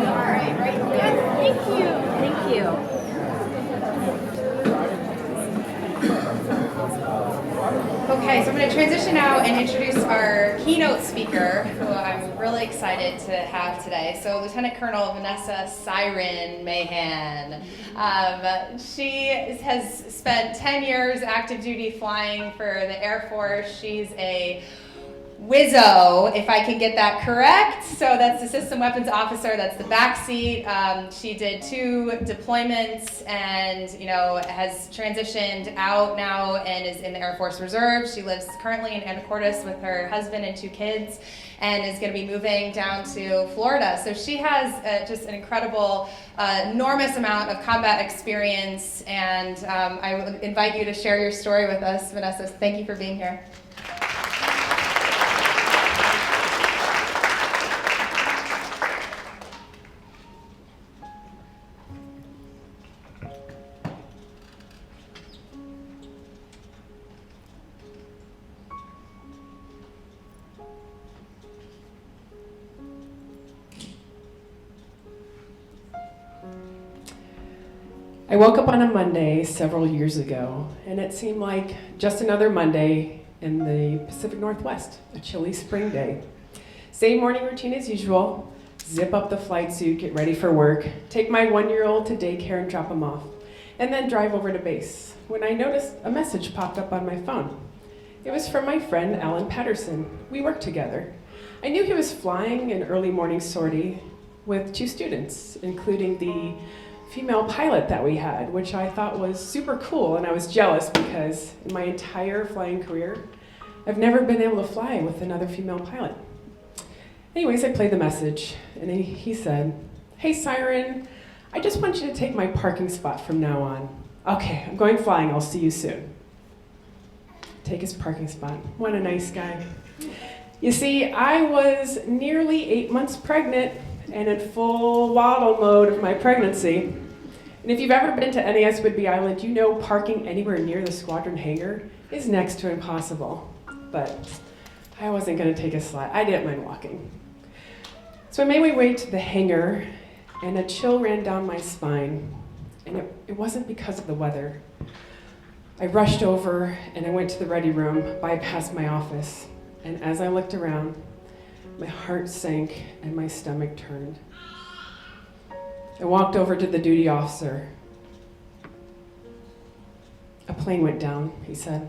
Right. Yes, thank you. Thank you. Okay, so I'm going to transition now and introduce our keynote speaker, who I'm really excited to have today. So Lieutenant Colonel Vanessa Siren Mahan. She has spent 10 years active duty flying for the Air Force. She's a Wizzo, if I can get that correct. So that's the system weapons officer. That's the backseat. She did 2 deployments and, has transitioned out now and is in the Air Force Reserve. She lives currently in Anacortes with her husband and 2 kids and is going to be moving down to Florida. So she has just an incredible, enormous amount of combat experience. And I would invite you to share your story with us, Vanessa. Thank you for being here. I woke up on a Monday several years ago, and it seemed like just another Monday in the Pacific Northwest, a chilly spring day. Same morning routine as usual, zip up the flight suit, get ready for work, take my 1-year-old to daycare and drop him off, and then drive over to base, when I noticed a message popped up on my phone. It was from my friend Alan Patterson. We worked together. I knew he was flying an early morning sortie with 2 students, including the female pilot that we had, which I thought was super cool, and I was jealous because in my entire flying career, I've never been able to fly with another female pilot. Anyways, I played the message, and he said, "Hey Siren, I just want you to take my parking spot from now on. Okay, I'm going flying, I'll see you soon." Take his parking spot. What a nice guy. You see, I was nearly 8 months pregnant and in full waddle mode of my pregnancy. And if you've ever been to NAS Whidbey Island, you know parking anywhere near the squadron hangar is next to impossible. But I wasn't going to take a slide. I didn't mind walking. So I made my way to the hangar, and a chill ran down my spine. And it wasn't because of the weather. I rushed over, and I went to the ready room, bypassed my office. And as I looked around, my heart sank and my stomach turned. I walked over to the duty officer. "A plane went down," he said.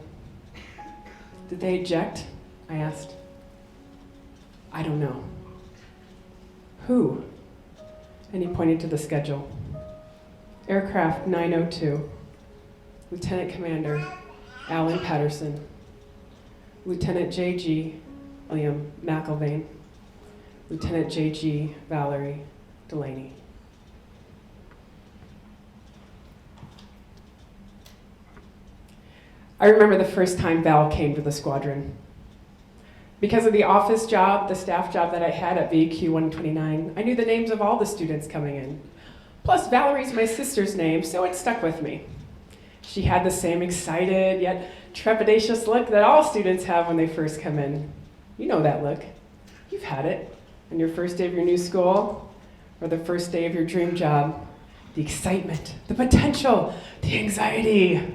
"Did they eject?" I asked. "I don't know." "Who?" And he pointed to the schedule. Aircraft 902, Lieutenant Commander Alan Patterson, Lieutenant J.G. William McIlvaine, Lieutenant J.G. Valerie Delaney. I remember the first time Val came to the squadron. Because of the office job, the staff job that I had at VQ 129, I knew the names of all the students coming in. Plus, Valerie's my sister's name, so it stuck with me. She had the same excited yet trepidatious look that all students have when they first come in. You know that look. You've had it on your first day of your new school or the first day of your dream job. The excitement, the potential, the anxiety.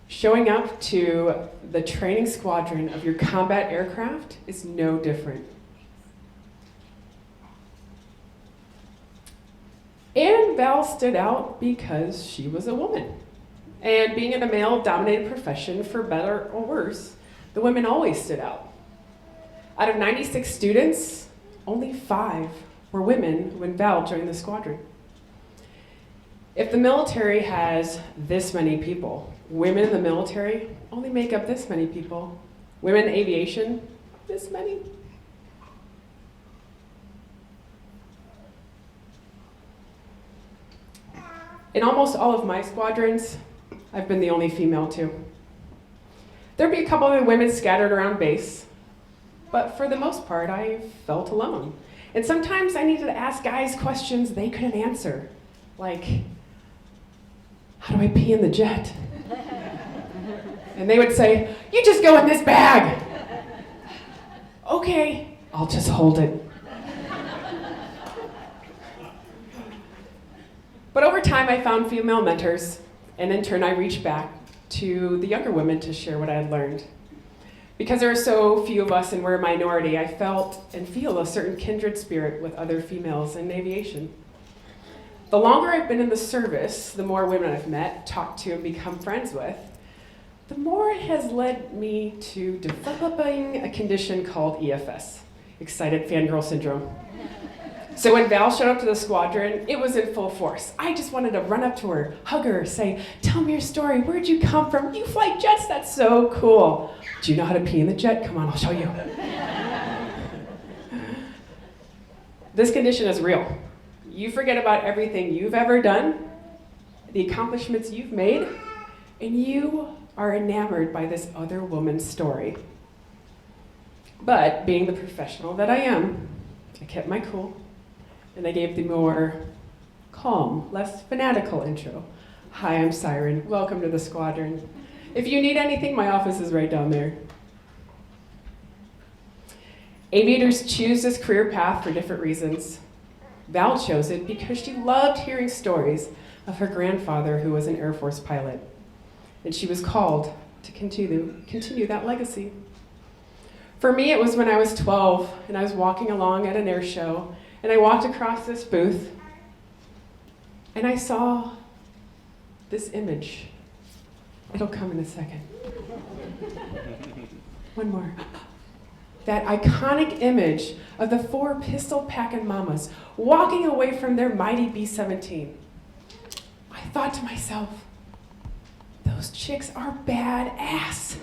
Showing up to the training squadron of your combat aircraft is no different. And Val stood out because she was a woman. And being in a male-dominated profession, for better or worse, the women always stood out. Out of 96 students, only 5 were women when Val joined the squadron. If the military has this many people, women in the military only make up this many people. Women in aviation, this many. In almost all of my squadrons, I've been the only female too. There'd be a couple of women scattered around base, but for the most part, I felt alone. And sometimes I needed to ask guys questions they couldn't answer, like, how do I pee in the jet? And they would say, you just go in this bag. Okay, I'll just hold it. time, I found female mentors, and in turn, I reached back to the younger women to share what I had learned. Because there are so few of us and we're a minority, I felt and feel a certain kindred spirit with other females in aviation. The longer I've been in the service, the more women I've met, talked to, and become friends with, the more it has led me to developing a condition called EFS, Excited Fangirl Syndrome. So when Val showed up to the squadron, it was in full force. I just wanted to run up to her, hug her, say, "Tell me your story. Where'd you come from? You fly jets? That's so cool. Do you know how to pee in the jet? Come on, I'll show you." This condition is real. You forget about everything you've ever done, the accomplishments you've made, and you are enamored by this other woman's story. But being the professional that I am, I kept my cool, and I gave the more calm, less fanatical intro. "Hi, I'm Siren. Welcome to the squadron. If you need anything, my office is right down there." Aviators choose this career path for different reasons. Val chose it because she loved hearing stories of her grandfather who was an Air Force pilot, and she was called to continue that legacy. For me, it was when I was 12, and I was walking along at an air show, and I walked across this booth, and I saw this image. It'll come in a second. One more. That iconic image of the 4 pistol-packing mamas walking away from their mighty B-17. I thought to myself, those chicks are badass.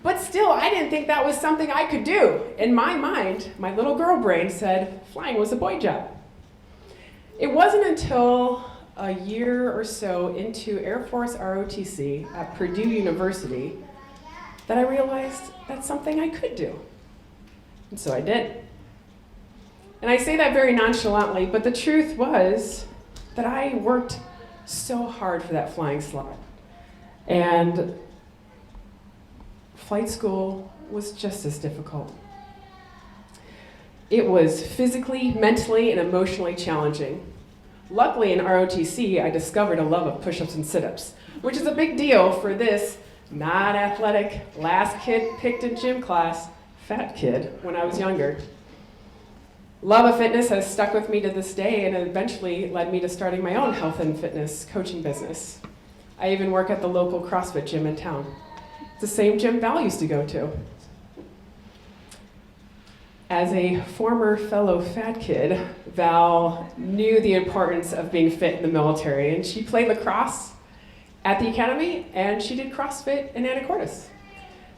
But still, I didn't think that was something I could do. In my mind, my little girl brain said flying was a boy job. It wasn't until a year or so into Air Force ROTC at Purdue University that I realized that's something I could do. And so I did. And I say that very nonchalantly, but the truth was that I worked so hard for that flying slot. And flight school was just as difficult. It was physically, mentally, and emotionally challenging. Luckily in ROTC, I discovered a love of push-ups and sit-ups, which is a big deal for this non-athletic, last kid picked in gym class, fat kid when I was younger. Love of fitness has stuck with me to this day and eventually led me to starting my own health and fitness coaching business. I even work at the local CrossFit gym in town. It's the same gym Val used to go to. As a former fellow fat kid, Val knew the importance of being fit in the military, and she played lacrosse at the academy, and she did CrossFit in Anacortes.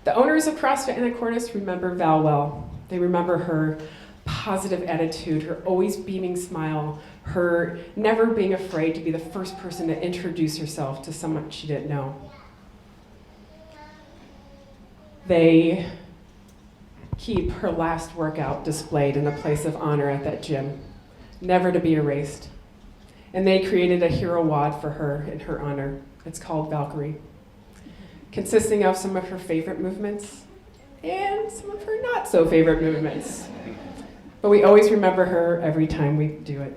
The owners of CrossFit Anacortes remember Val well. They remember her positive attitude, her always beaming smile, her never being afraid to be the first person to introduce herself to someone she didn't know. They keep her last workout displayed in a place of honor at that gym, never to be erased. And they created a hero wad for her in her honor. It's called Valkyrie, consisting of some of her favorite movements and some of her not so favorite movements. But we always remember her every time we do it.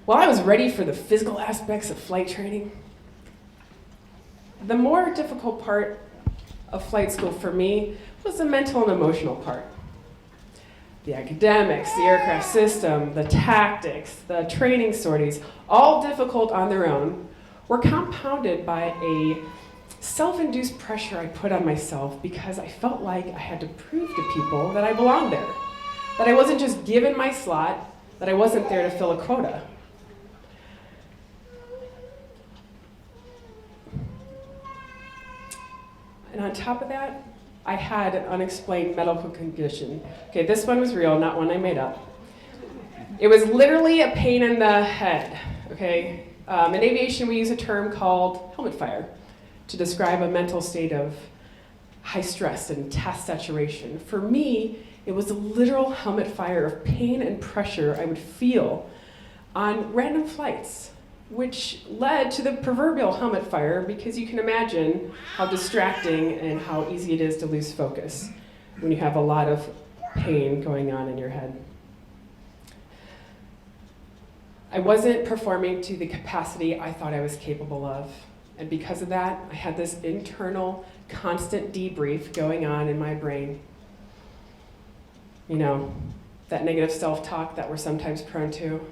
While I was ready for the physical aspects of flight training, the more difficult part of flight school for me was the mental and emotional part. The academics, the aircraft system, the tactics, the training sorties, all difficult on their own, were compounded by a self-induced pressure I put on myself because I felt like I had to prove to people that I belonged there, that I wasn't just given my slot, that I wasn't there to fill a quota. And on top of that, I had an unexplained medical condition. Okay, this one was real, not one I made up. It was literally a pain in the head, okay? In aviation, we use a term called helmet fire to describe a mental state of high stress and task saturation. For me, it was a literal helmet fire of pain and pressure I would feel on random flights, which led to the proverbial helmet fire because you can imagine how distracting and how easy it is to lose focus when you have a lot of pain going on in your head. I wasn't performing to the capacity I thought I was capable of. And because of that, I had this internal, constant debrief going on in my brain. You know, that negative self-talk that we're sometimes prone to.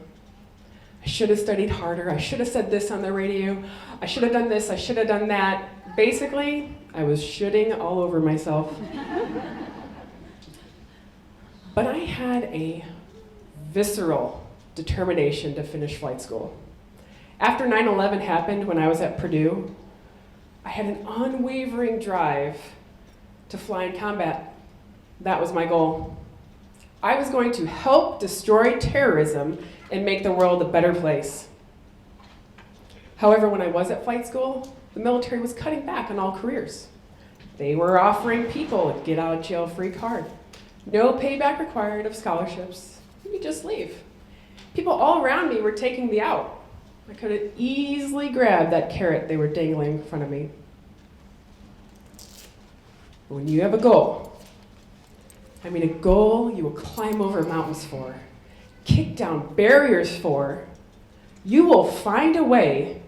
I should have studied harder. I should have said this on the radio. I should have done this. I should have done that. Basically, I was shitting all over myself. But I had a visceral determination to finish flight school. After 9/11 happened when I was at Purdue, I had an unwavering drive to fly in combat. That was my goal. I was going to help destroy terrorism and make the world a better place. However, when I was at flight school, the military was cutting back on all careers. They were offering people a get out of jail free card. No payback required of scholarships. You could just leave. People all around me were taking the out. I could have easily grabbed that carrot they were dangling in front of me. But when you have a goal, I mean a goal you will climb over mountains for, kick down barriers for, you will find a way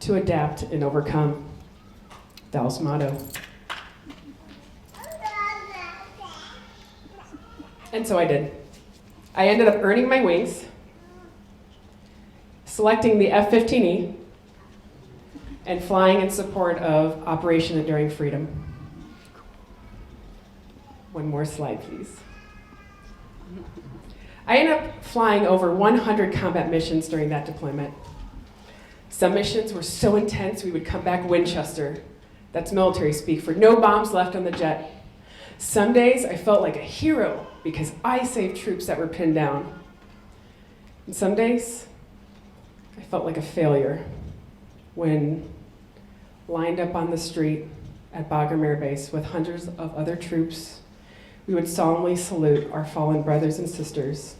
to adapt and overcome. Dal's motto. And so I did. I ended up earning my wings, selecting the F-15E, and flying in support of Operation Enduring Freedom. One more slide, please. I ended up flying over 100 combat missions during that deployment. Some missions were so intense we would come back Winchester. That's military speak for no bombs left on the jet. Some days I felt like a hero because I saved troops that were pinned down. And some days I felt like a failure when lined up on the street at Bagram Air Base with hundreds of other troops, we would solemnly salute our fallen brothers and sisters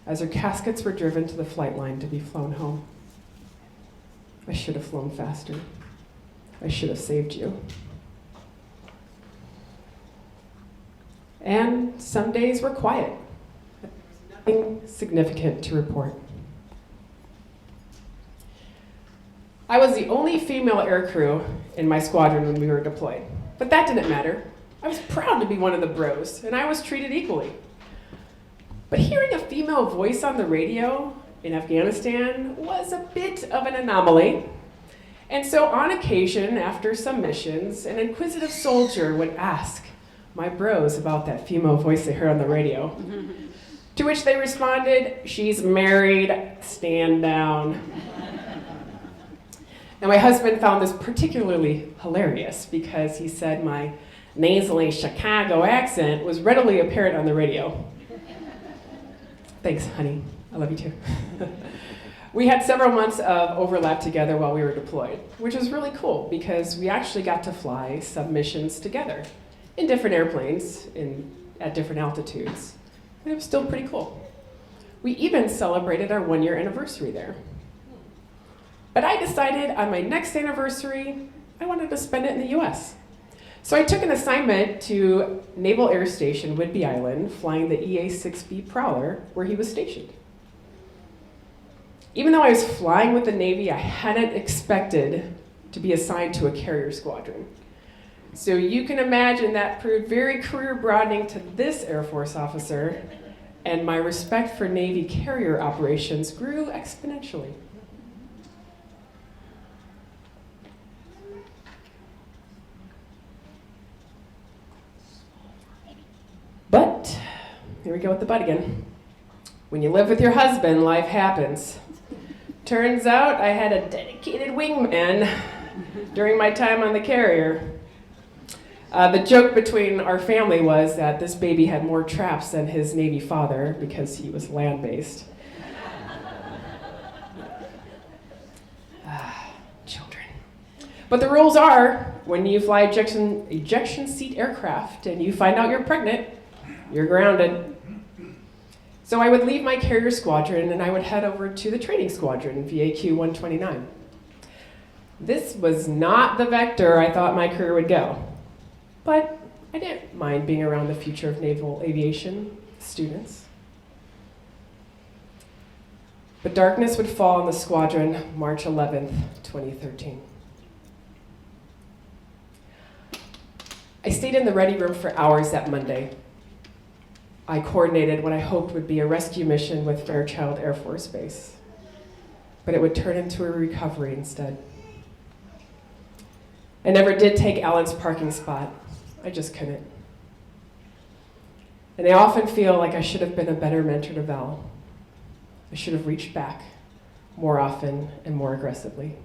as their caskets were driven to the flight line to be flown home. I should have flown faster. I should have saved you. And some days were quiet. There was nothing significant to report. I was the only female aircrew in my squadron when we were deployed, but that didn't matter. I was proud to be one of the bros, and I was treated equally. But hearing a female voice on the radio in Afghanistan was a bit of an anomaly. And so on occasion, after some missions, an inquisitive soldier would ask my bros about that female voice they heard on the radio. To which they responded, "She's married, stand down." Now my husband found this particularly hilarious because he said my nasally Chicago accent was readily apparent on the radio. Thanks, honey. I love you too. We had several months of overlap together while we were deployed, which was really cool because we actually got to fly some missions together in different airplanes at different altitudes. And it was still pretty cool. We even celebrated our 1-year anniversary there. But I decided on my next anniversary, I wanted to spend it in the US. So I took an assignment to Naval Air Station, Whidbey Island, flying the EA-6B Prowler, where he was stationed. Even though I was flying with the Navy, I hadn't expected to be assigned to a carrier squadron. So you can imagine that proved very career broadening to this Air Force officer, and my respect for Navy carrier operations grew exponentially. But, here we go with the but again. When you live with your husband, life happens. Turns out I had a dedicated wingman during my time on the carrier. The joke between our family was that this baby had more traps than his Navy father because he was land-based. Children. But the rules are, when you fly ejection seat aircraft and you find out you're pregnant, you're grounded. So I would leave my carrier squadron and I would head over to the training squadron, VAQ 129. This was not the vector I thought my career would go, but I didn't mind being around the future of naval aviation students. But darkness would fall on the squadron March 11th, 2013. I stayed in the ready room for hours that Monday. I coordinated what I hoped would be a rescue mission with Fairchild Air Force Base, but it would turn into a recovery instead. I never did take Alan's parking spot. I just couldn't. And I often feel like I should have been a better mentor to Val. I should have reached back more often and more aggressively.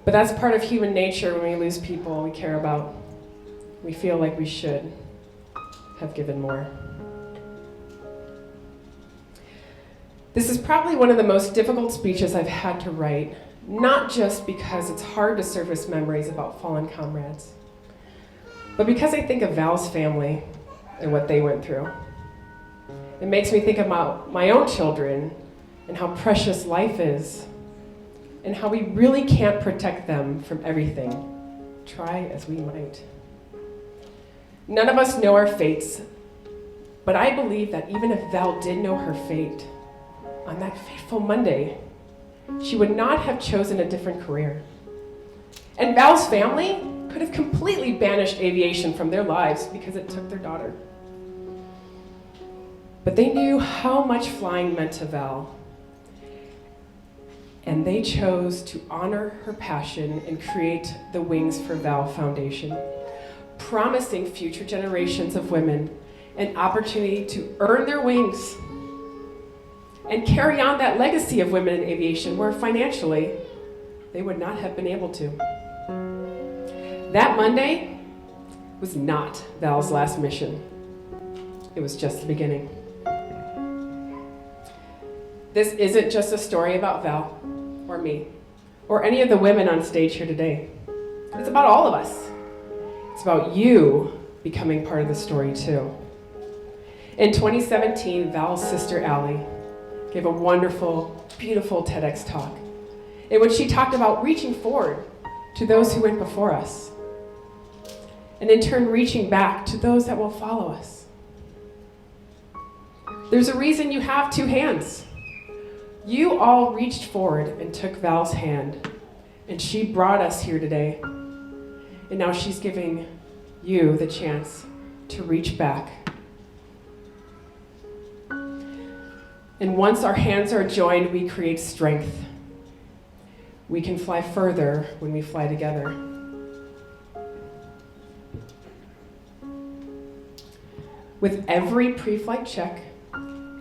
But that's part of human nature when we lose people we care about. We feel like we should have given more. This is probably one of the most difficult speeches I've had to write, not just because it's hard to surface memories about fallen comrades, but because I think of Val's family and what they went through. It makes me think about my own children and how precious life is, and how we really can't protect them from everything, try as we might. None of us know our fates, but I believe that even if Val did know her fate, on that fateful Monday, she would not have chosen a different career. And Val's family could have completely banished aviation from their lives because it took their daughter. But they knew how much flying meant to Val, and they chose to honor her passion and create the Wings for Val Foundation, promising future generations of women an opportunity to earn their wings and carry on that legacy of women in aviation where financially they would not have been able to. That Monday was not Val's last mission. It was just the beginning. This isn't just a story about Val or me or any of the women on stage here today. It's about all of us. It's about you becoming part of the story too. In 2017, Val's sister Allie gave a wonderful, beautiful TEDx talk in which she talked about reaching forward to those who went before us, and in turn reaching back to those that will follow us. There's a reason you have two hands. You all reached forward and took Val's hand, and she brought us here today. And now she's giving you the chance to reach back. And once our hands are joined, we create strength. We can fly further when we fly together. With every pre-flight check,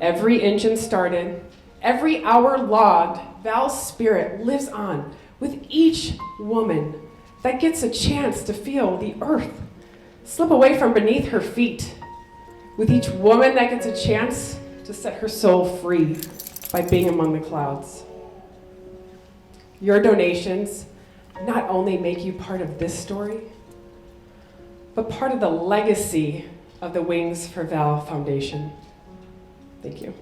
every engine started, every hour logged, Val's spirit lives on with each woman that gets a chance to feel the earth slip away from beneath her feet, with each woman that gets a chance to set her soul free by being among the clouds. Your donations not only make you part of this story, but part of the legacy of the Wings for Val Foundation. Thank you.